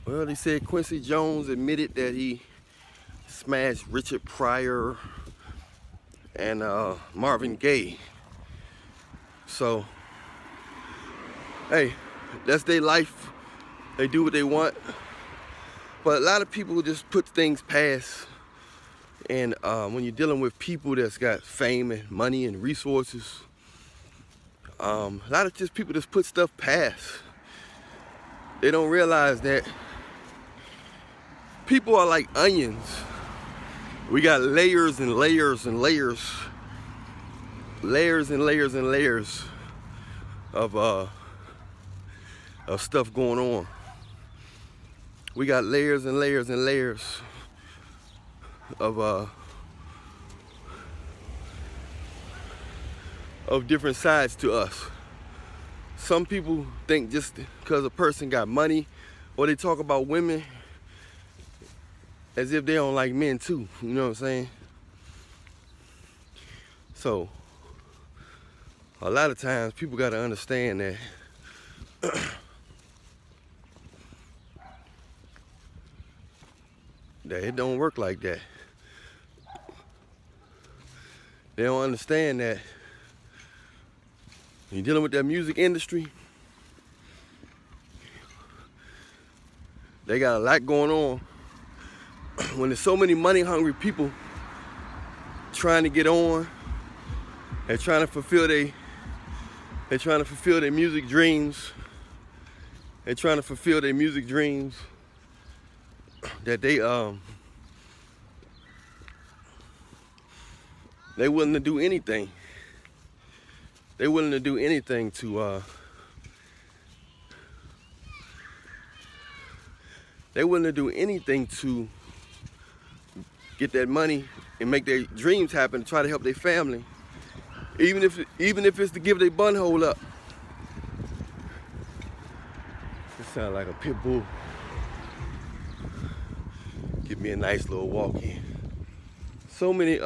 Well, they said Quincy Jones admitted that he smashed Richard Pryor and Marvin Gaye. So, hey, that's their life. They do what they want. But a lot of people just put things past. And when you're dealing with people that's got fame and money and resources, a lot of just people just put stuff past. They don't realize that people are like onions. We got layers and layers and layers. Layers and layers and layers of stuff going on. We got layers and layers and layers of different sides to us. Some people think just because a person got money, or they talk about women as if they don't like men too. You know what I'm saying? So a lot of times people got to understand that that it don't work like that. They don't understand that when you're dealing with that music industry, they got a lot going on. When there's so many money-hungry people trying to get on, they're trying to fulfill their music dreams. They're trying to fulfill their music dreams that they willing to do anything. They willing to do anything to they willing to do anything to get that money and make their dreams happen, to try to help their family. Even if it's to give their bun hole up. It sounds like a pit bull. Give me a nice little walk in. So many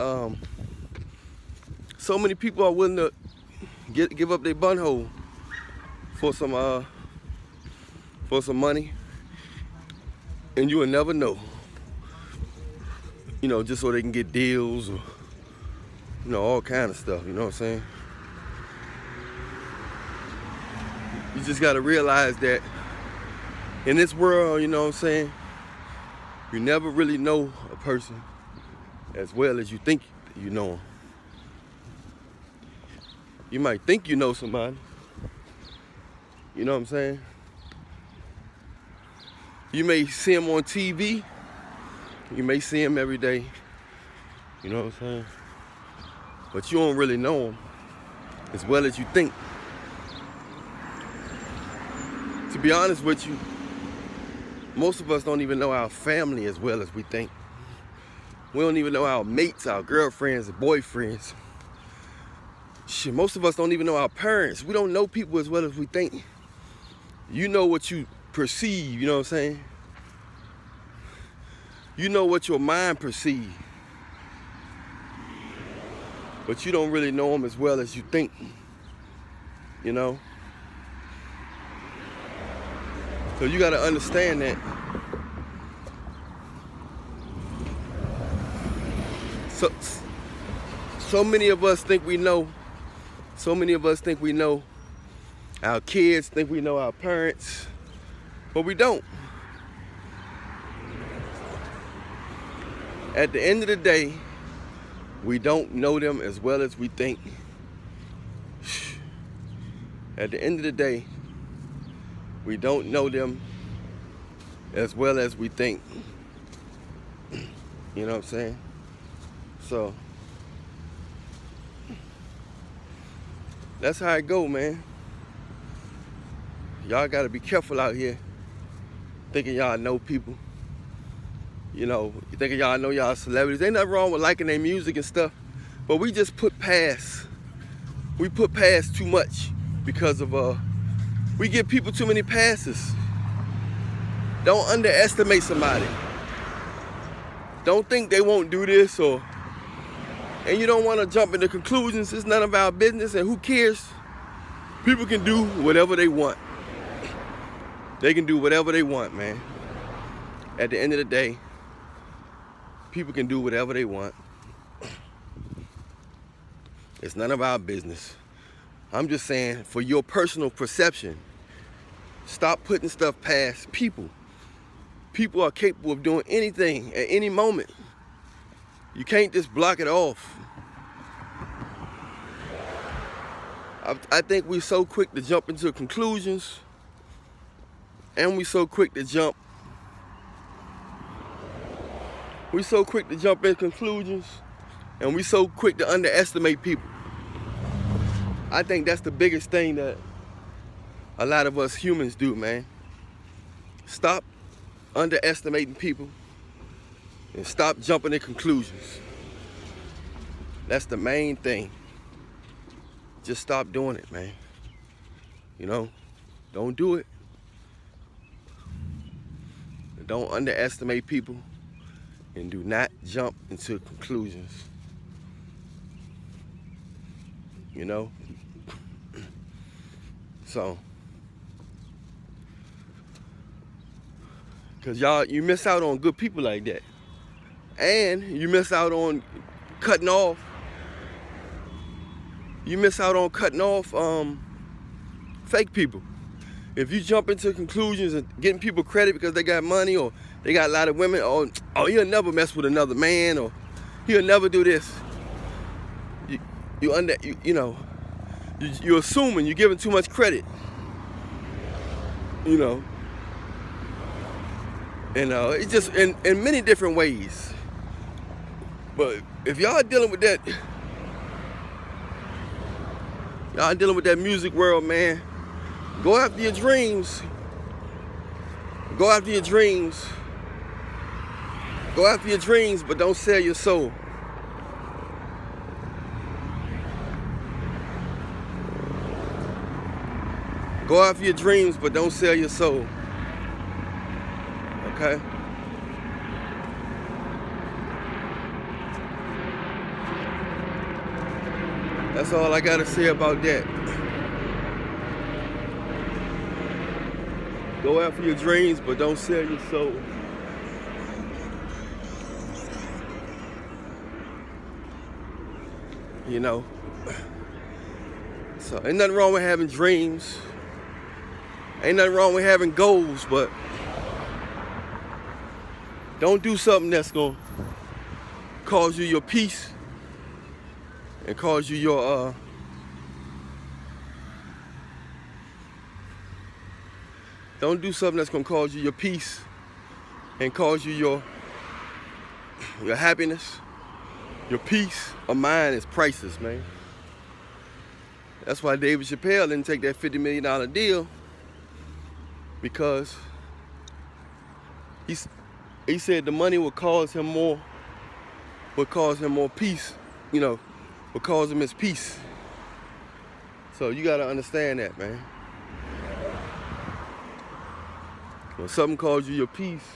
people are willing to give up their bun hole for some money, and you will never know. You know, just so they can get deals or all kind of stuff. You know what I'm saying? You just gotta realize that in this world, you know what I'm saying, you never really know a person as well as you think you know them. You might think you know somebody. You know what I'm saying? You may see them on TV. You may see them every day. You know what I'm saying? But you don't really know them as well as you think. To be honest with you, most of us don't even know our family as well as we think. We don't even know our mates, our girlfriends, and boyfriends. Shit, most of us don't even know our parents. We don't know people as well as we think. You know what you perceive, you know what I'm saying? You know what your mind perceives. But you don't really know them as well as you think. You know? So you gotta understand that. So many of us think we know. So many of us think we know. Our kids think we know our parents, but we don't. At the end of the day, we don't know them as well as we think. At the end of the day, we don't know them as well as we think. You know what I'm saying? So that's how it go, man. Y'all gotta be careful out here thinking y'all know people. You know, you thinking y'all know y'all celebrities. Ain't nothing wrong with liking their music and stuff, but we just put past too much because of we give people too many passes. Don't underestimate somebody. Don't think they won't do this, and you don't want to jump into conclusions. It's none of our business, and who cares? People can do whatever they want. They can do whatever they want, man. at the end of the day, people can do whatever they want. It's none of our business. I'm just saying, for your personal perception, stop putting stuff past people. People are capable of doing anything at any moment. You can't just block it off. I think we're so quick to jump into conclusions, and we're so quick to jump in conclusions, and we're so quick to underestimate people. I think that's the biggest thing that a lot of us humans do, man. Stop underestimating people and stop jumping in conclusions. That's the main thing. Just stop doing it, man. You know, don't do it. Don't underestimate people, and do not jump into conclusions. You know? So, because you miss out on good people like that. And you miss out on cutting off. You miss out on cutting off fake people. If you jump into conclusions and getting people credit because they got money, or they got a lot of women, or he'll never mess with another man, or he'll never do this. You're assuming, you're giving too much credit. You know. And it's just in many different ways. But if y'all dealing with that, music world, man, go after your dreams. Go after your dreams. Go after your dreams, but don't sell your soul. Go after your dreams, but don't sell your soul. Okay? That's all I gotta say about that. Go after your dreams, but don't sell your soul. You know? So ain't nothing wrong with having dreams. Ain't nothing wrong with having goals, but don't do something that's gonna cause you your peace and cause you your don't do something that's gonna cause you your peace and cause you your happiness. Your peace of mind is priceless, man. That's why David Chappelle didn't take that $50 million deal, because he said the money would cause him more peace, you know, would cause him his peace. So you gotta understand that, man. When something calls you your peace,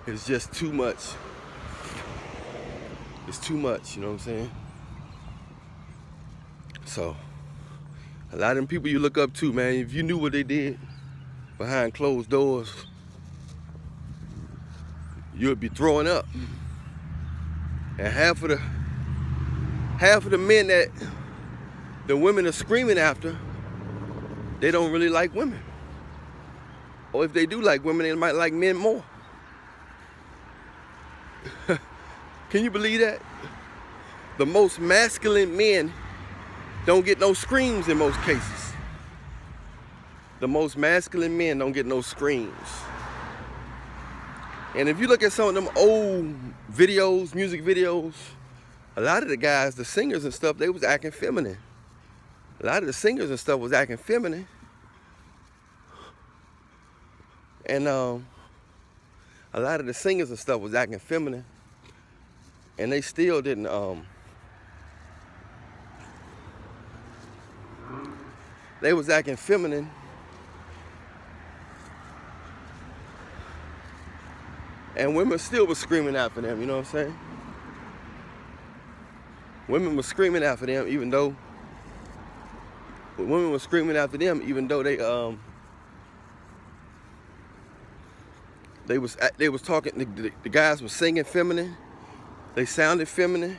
it's just too much. It's too much, you know what I'm saying? So, a lot of them people you look up to, man, if you knew what they did behind closed doors, you'd be throwing up. And half of the men that the women are screaming after, they don't really like women. Or if they do like women, they might like men more. Can you believe that? The most masculine men don't get no screams in most cases. The most masculine men don't get no screams. And if you look at some of them old videos, music videos, a lot of the guys, the singers and stuff, they was acting feminine. A lot of the singers and stuff was acting feminine. And a lot of the singers and stuff was acting feminine. And they still didn't, they was acting feminine. And women still was screaming after them, you know what I'm saying? Women were screaming after them even though they They was talking. The guys were singing feminine. They sounded feminine.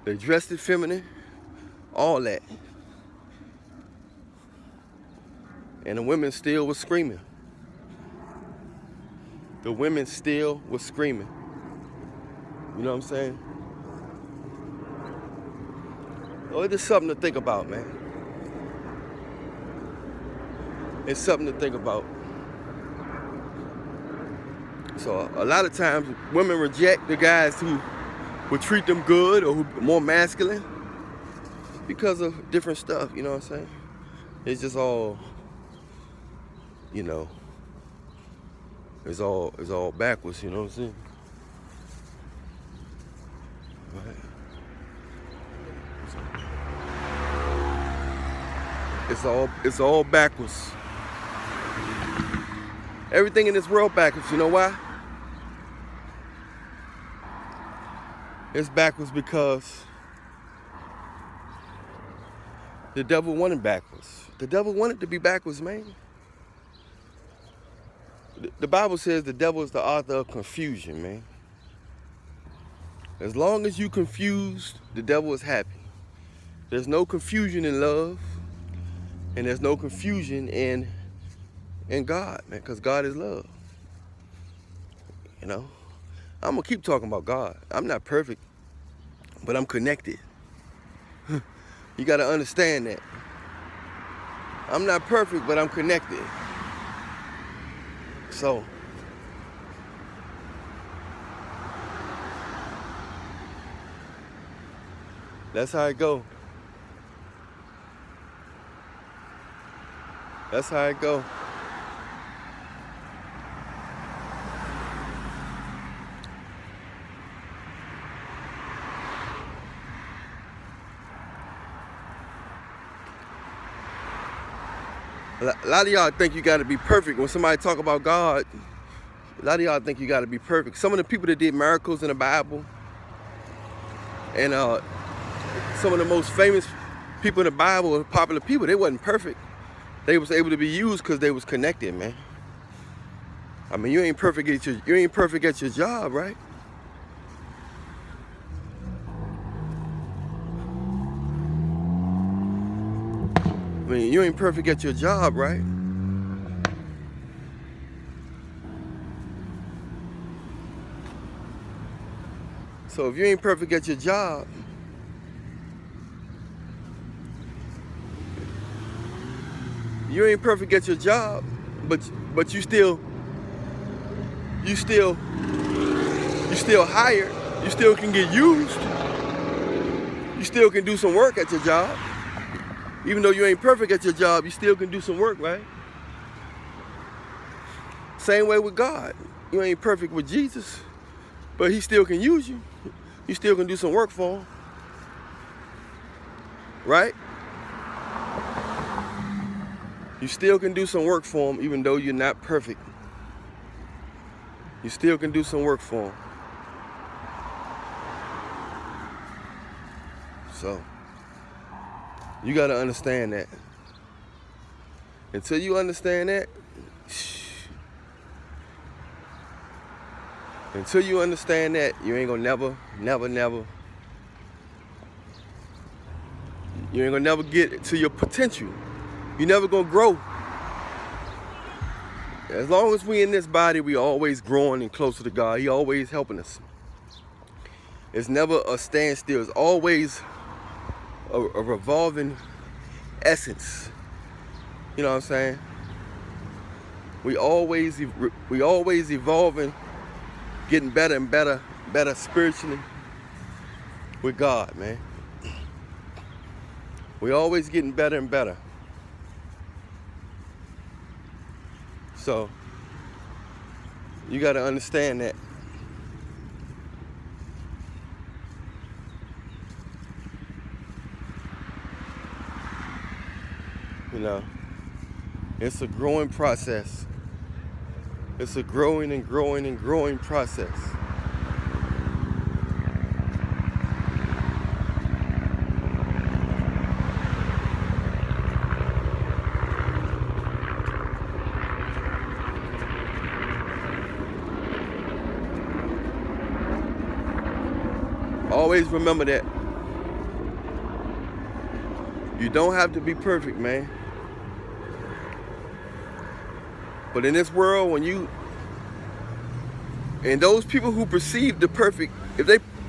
They dressed it feminine. All that. And the women still was screaming. The women still was screaming. You know what I'm saying? Oh, it's just something to think about, man. It's something to think about. So a lot of times women reject the guys who would treat them good or who are more masculine because of different stuff, you know what I'm saying? It's just all, you know, it's all backwards, you know what I'm saying? Right. It's all backwards. Everything in this world backwards. You know why? It's backwards because the devil wanted backwards. The devil wanted to be backwards, man. The Bible says the devil is the author of confusion, man. As long as you confused, the devil is happy. There's no confusion in love, and there's no confusion in God, man, because God is love. You know? I'm going to keep talking about God. I'm not perfect, but I'm connected. You got to understand that. I'm not perfect, but I'm connected. So, that's how it go. That's how it go. A lot of y'all think you got to be perfect. When somebody talk about God, a lot of y'all think you got to be perfect. Some of the people that did miracles in the Bible, and some of the most famous people in the Bible were popular people. They wasn't perfect. They was able to be used because they was connected, man. I mean, you ain't perfect at your job, right? I mean, you ain't perfect at your job, right? So if you ain't perfect at your job, but you still hired, you still can get used, you still can do some work at your job. Even though you ain't perfect at your job, you still can do some work, right? Same way with God. You ain't perfect with Jesus, but he still can use you. You still can do some work for him. Right? You still can do some work for him even though you're not perfect. You still can do some work for him. So, you got to understand that. Until you understand that, you ain't gonna never, you ain't gonna never get to your potential. You never gonna grow. As long as we in this body, we always growing and closer to God. He always helping us. It's never a standstill. It's always a revolving essence. You know what I'm saying? We always evolving, getting better and better spiritually with God, man. We always getting better and better. So you got to understand that. You know, it's a growing process. It's a growing and growing and growing process. Always remember that. You don't have to be perfect, man. But in this world, and those people who perceive the perfect,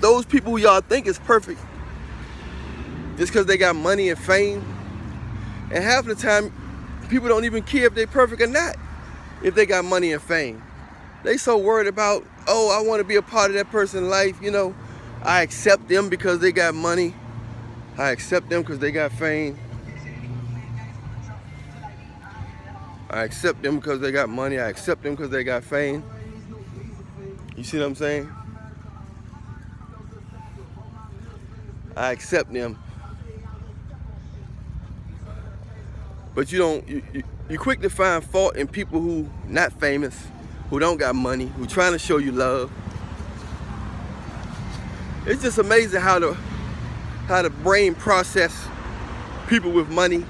those people who y'all think is perfect, just because they got money and fame, and half the time, people don't even care if they're perfect or not, if they got money and fame. They so worried about, oh, I want to be a part of that person's life, you know. I accept them because they got money. I accept them because they got fame. I accept them because they got money. I accept them because they got fame. You see what I'm saying? I accept them. But you're quick to find fault in people who not famous, who don't got money, who trying to show you love. It's just amazing how the brain process people with money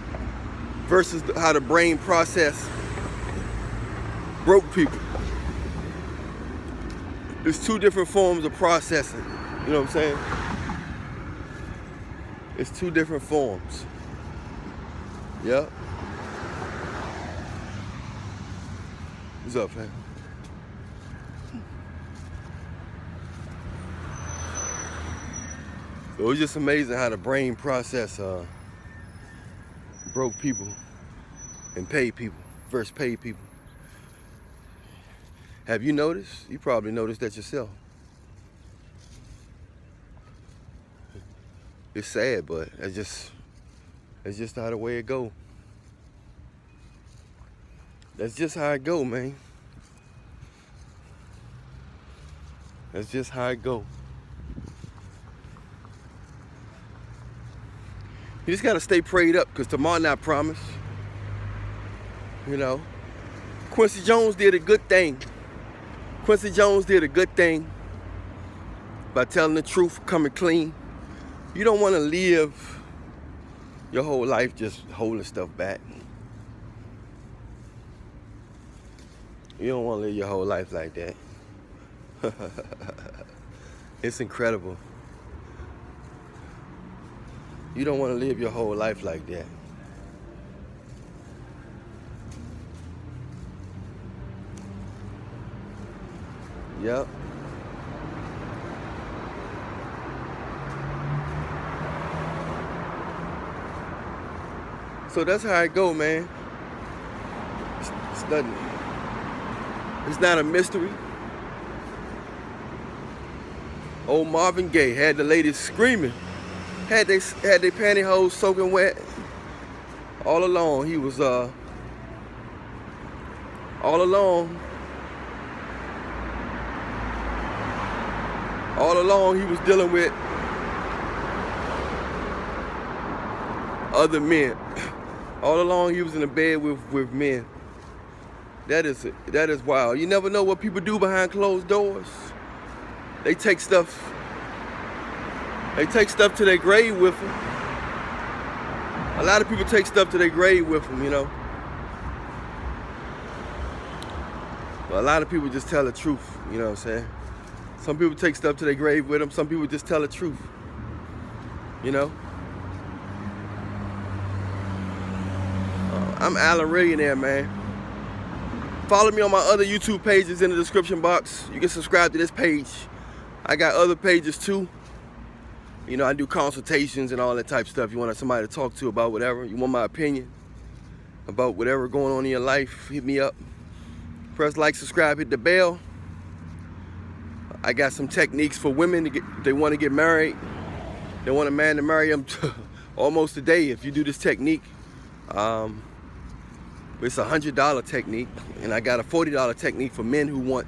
versus how the brain process broke people. There's two different forms of processing. You know what I'm saying? It's two different forms. Yep. What's up, fam? So it's just amazing how the brain process broke people and paid people versus paid people. Have you noticed? You probably noticed that yourself. It's sad, but it's just how the way it go. That's just how it go, man. That's just how it go. You just gotta stay prayed up, because tomorrow not promised. You know, Quincy Jones did a good thing. Quincy Jones did a good thing by telling the truth, coming clean. You don't want to live your whole life just holding stuff back. You don't want to live your whole life like that. It's incredible. You don't want to live your whole life like that. Yep. So that's how it go, man. It's nothing. It's not a mystery. Old Marvin Gaye had the ladies screaming. Had their pantyhose soaking wet. All along he was all along he was dealing with other men. All along he was in the bed with men. That is wild. You never know what people do behind closed doors. They take stuff to their grave with them. A lot of people take stuff to their grave with them, you know. But a lot of people just tell the truth, you know what I'm saying? Some people take stuff to their grave with them. Some people just tell the truth, you know. I'm Allan Reallionaire, man. Follow me on my other YouTube pages in the description box. You can subscribe to this page. I got other pages too. You know, I do consultations and all that type of stuff. You want somebody to talk to about whatever. You want my opinion about whatever going on in your life, hit me up. Press like, subscribe, hit the bell. I got some techniques for women they want to get married. They want a man to marry them almost today if you do this technique. It's a $100 technique, and I got a $40 technique for men who want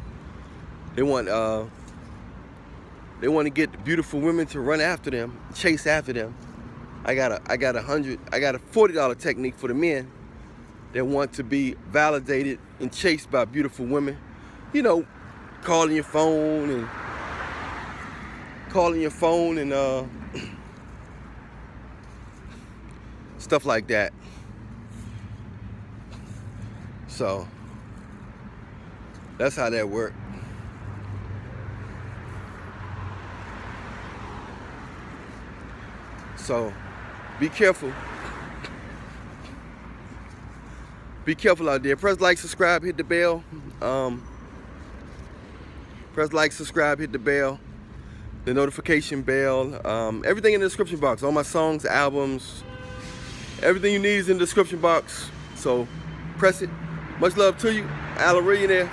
to get beautiful women to run after them, chase after them. I got a $40 technique for the men that want to be validated and chased by beautiful women. You know, calling your phone and stuff like that. So that's how that works. So be careful. Be careful out there. Press like, subscribe, hit the bell. Press like, subscribe, hit the bell, the notification bell. Everything in the description box. All my songs, albums, everything you need is in the description box. So press it. Much love to you. Allan Reallionaire.